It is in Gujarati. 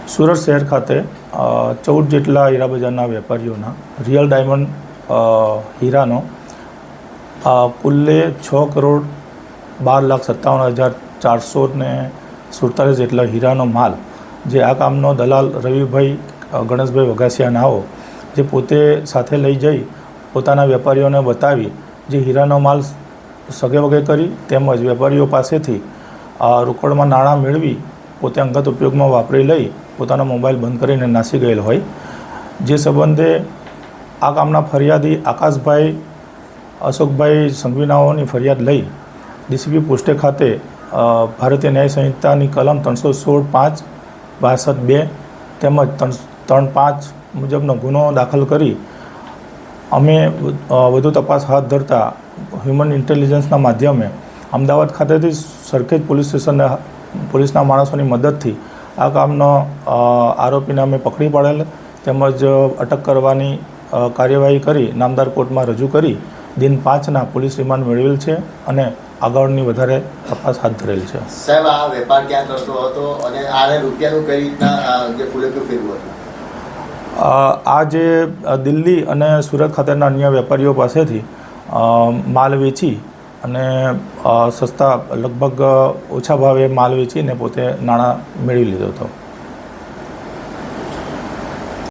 સુરત શહેર ખાતે 14 જેટલા હીરા બજારના વેપારીઓના રિયલ ડાયમંડ હીરાનો કુલ્લે 6,12,57,447 જેટલા હીરાનો માલ જે આ કામનો દલાલ રવિભાઈ ગણેશભાઈ વઘાસિયા નાઓ જે પોતે સાથે લઈ જઈ પોતાના વેપારીઓને બતાવી જે હીરાનો માલ સગે વગે કરી તેમજ વેપારીઓ પાસેથી રોકડમાં નાણાં મેળવી પોતે અંગત ઉપયોગમાં વાપરી લઈ પોતાનો મોબાઈલ બંધ કરીને નાસી ગયેલ હોય જે સંબંધે આ કામના ફરિયાદી આકાશભાઈ અશોકભાઈ સંઘવીનાઓની ફરિયાદ લઈ ડીસીપી પોસ્ટે ખાતે ભારતીય ન્યાય સંહિતાની કલમ 316(5)62 તેમજ 3.5 મુજબનો ગુનો દાખલ કરી અમે વધુ તપાસ હાથ ધરતા હ્યુમન ઇન્ટેલિજન્સના માધ્યમે અમદાવાદ ખાતેથી સરખેજ પોલીસ સ્ટેશનના પોલીસના માણસોની મદદથી આ કામનો આરોપીને અમે પકડી પાડેલ તેમજ અટક કરવાની કાર્યવાહી કરી નામદાર કોર્ટમાં રજૂ કરી દિન 5ના પોલીસ રિમાન્ડ મેળવેલ છે અને આગળની વધારે તપાસ હાથ ધરેલ છે. સાહેબ, આ વેપાર ક્યાં કરતો હતો અને આને રૂપિયાનું કઈ રીતના જે ફૂલેકું ફેરવું હતું? આ જે દિલ્હી અને સુરત ખાતેના અન્ય વેપારીઓ પાસેથી માલ વેચી અને સસ્તા લગભગ ઓછા ભાવે માલ વેચીને પોતે નાણાં મેળવી લીધો હતો.